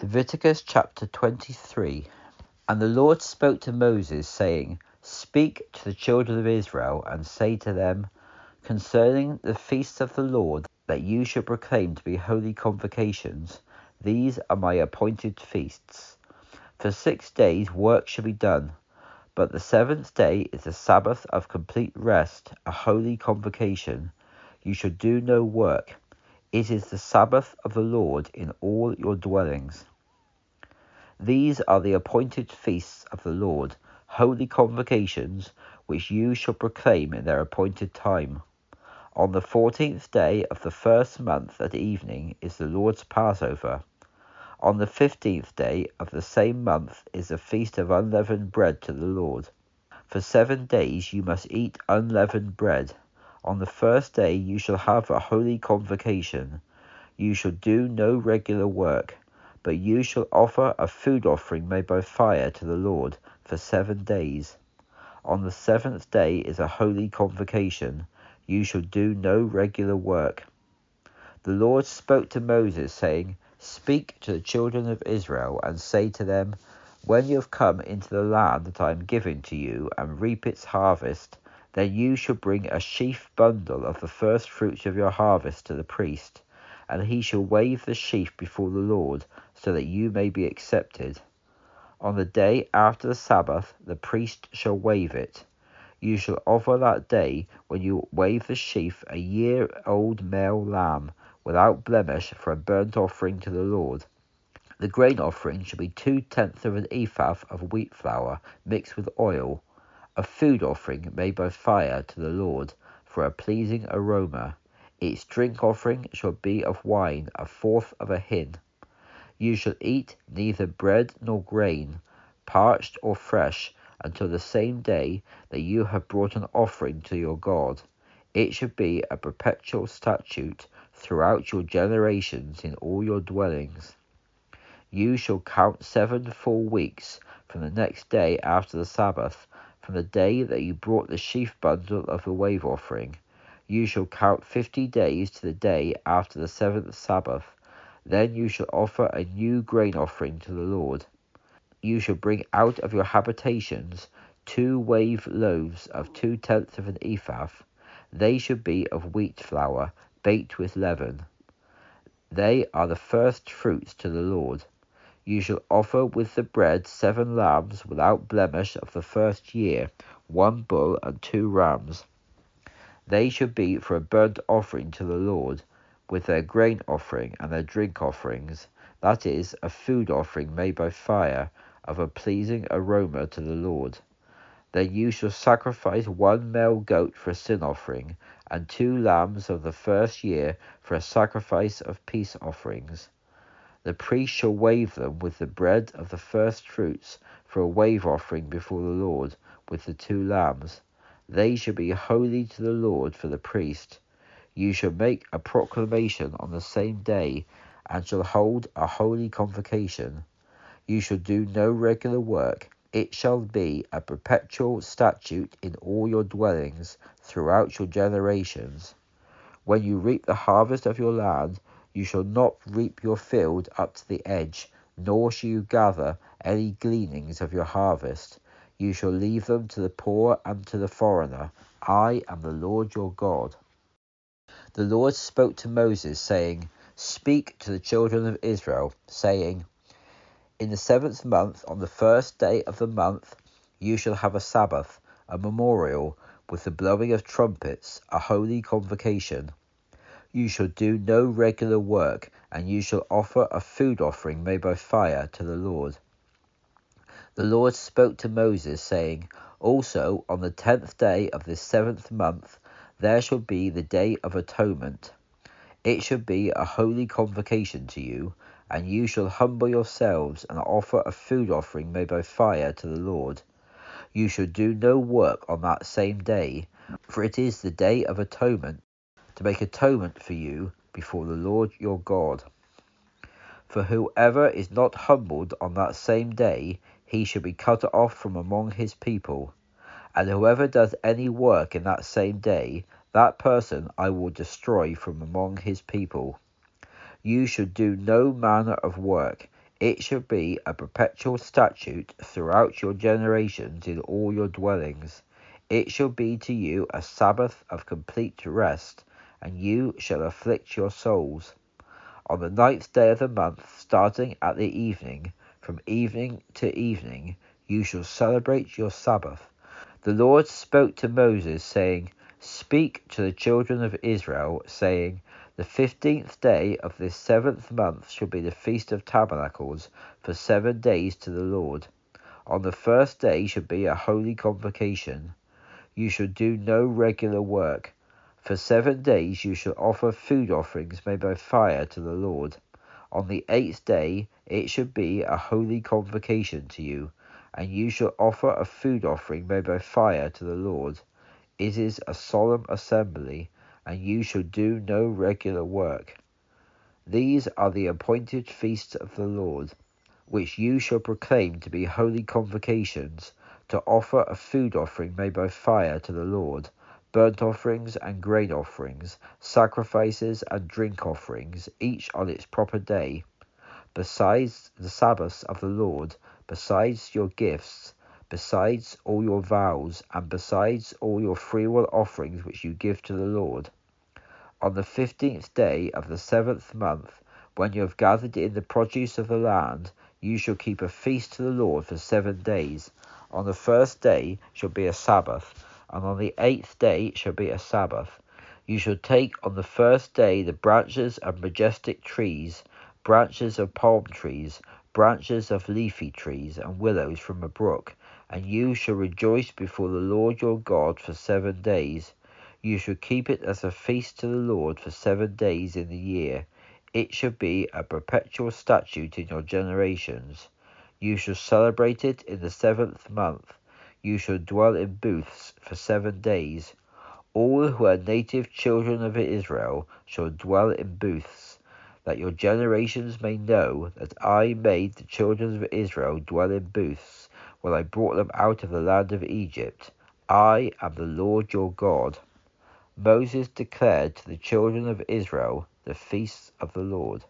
Leviticus chapter 23. And the Lord spoke to Moses, saying, Speak to the children of Israel, and say to them, concerning the feasts of the Lord, that you should proclaim to be holy convocations, these are my appointed feasts. For 6 days work shall be done, but the 7th day is the Sabbath of complete rest, a holy convocation. You shall do no work. It is the Sabbath of the Lord in all your dwellings. These are the appointed feasts of the Lord, holy convocations, which you shall proclaim in their appointed time. On the 14th day of the first month at evening is the Lord's Passover. On the 15th day of the same month is the Feast of Unleavened Bread to the Lord. For 7 days you must eat unleavened bread. On the first day you shall have a holy convocation. You shall do no regular work, but you shall offer a food offering made by fire to the Lord for 7 days. On the 7th day is a holy convocation. You shall do no regular work. The Lord spoke to Moses, saying, Speak to the children of Israel, and say to them, when you have come into the land that I am giving to you, and reap its harvest, then you shall bring a sheaf bundle of the firstfruits of your harvest to the priest, and he shall wave the sheaf before the Lord, so that you may be accepted. On the day after the Sabbath the priest shall wave it. You shall offer that day, when you wave the sheaf, a year-old male lamb, without blemish, for a burnt offering to the Lord. The grain offering shall be 2/10 of an ephah of wheat flour mixed with oil, a food offering made by fire to the Lord, for a pleasing aroma. Its drink offering shall be of wine, 1/4 of a hin. You shall eat neither bread nor grain, parched or fresh, until the same day that you have brought an offering to your God. It shall be a perpetual statute throughout your generations in all your dwellings. You shall count 7 full weeks from the next day after the Sabbath, from the day that you brought the sheaf bundle of the wave offering. You shall count 50 days to the day after the 7th Sabbath. Then you shall offer a new grain offering to the Lord. You shall bring out of your habitations 2 wave loaves of 2/10 of an ephah. They shall be of wheat flour, baked with leaven. They are the first fruits to the Lord. You shall offer with the bread 7 lambs without blemish of the first year, 1 bull and 2 rams. They shall be for a burnt offering to the Lord, with their grain offering and their drink offerings, that is, a food offering made by fire, of a pleasing aroma to the Lord. Then you shall sacrifice 1 male goat for a sin offering, and 2 lambs of the first year for a sacrifice of peace offerings. The priest shall wave them with the bread of the firstfruits for a wave offering before the Lord, with the 2 lambs. They shall be holy to the Lord for the priest. You shall make a proclamation on the same day, and shall hold a holy convocation. You shall do no regular work. It shall be a perpetual statute in all your dwellings throughout your generations. When you reap the harvest of your land, you shall not reap your field up to the edge, nor shall you gather any gleanings of your harvest. You shall leave them to the poor and to the foreigner. I am the Lord your God. The Lord spoke to Moses, saying, Speak to the children of Israel, saying, In the 7th month, on the first day of the month, you shall have a Sabbath, a memorial, with the blowing of trumpets, a holy convocation. You shall do no regular work, and you shall offer a food offering made by fire to the Lord. The Lord spoke to Moses, saying, Also on the 10th day of this 7th month there shall be the day of atonement. It shall be a holy convocation to you, and you shall humble yourselves and offer a food offering made by fire to the Lord. You shall do no work on that same day, for it is the day of atonement, to make atonement for you before the Lord your God. For whoever is not humbled on that same day, he shall be cut off from among his people. And whoever does any work in that same day, that person I will destroy from among his people. You shall do no manner of work. It shall be a perpetual statute throughout your generations in all your dwellings. It shall be to you a Sabbath of complete rest, and you shall afflict your souls. On the 9th day of the month, starting at the evening, from evening to evening, you shall celebrate your Sabbath. The Lord spoke to Moses, saying, Speak to the children of Israel, saying, The 15th day of this 7th month shall be the Feast of Tabernacles, for 7 days to the Lord. On the first day shall be a holy convocation. You shall do no regular work. For 7 days you shall offer food offerings made by fire to the Lord. On the 8th day it shall be a holy convocation to you, and you shall offer a food offering made by fire to the Lord. It is a solemn assembly, and you shall do no regular work. These are the appointed feasts of the Lord, which you shall proclaim to be holy convocations, to offer a food offering made by fire to the Lord, burnt offerings and grain offerings, sacrifices and drink offerings, each on its proper day, besides the Sabbaths of the Lord, besides your gifts, besides all your vows, and besides all your freewill offerings which you give to the Lord. On the 15th day of the 7th month, when you have gathered in the produce of the land, you shall keep a feast to the Lord for 7 days. On the first day shall be a Sabbath, and on the 8th day shall be a Sabbath. You shall take on the first day the branches of majestic trees, branches of palm trees, branches of leafy trees, and willows from a brook, and you shall rejoice before the Lord your God for 7 days. You shall keep it as a feast to the Lord for 7 days in the year. It shall be a perpetual statute in your generations. You shall celebrate it in the 7th month. You shall dwell in booths for 7 days. All who are native children of Israel shall dwell in booths, that your generations may know that I made the children of Israel dwell in booths when I brought them out of the land of Egypt. I am the Lord your God. Moses declared to the children of Israel the feasts of the Lord.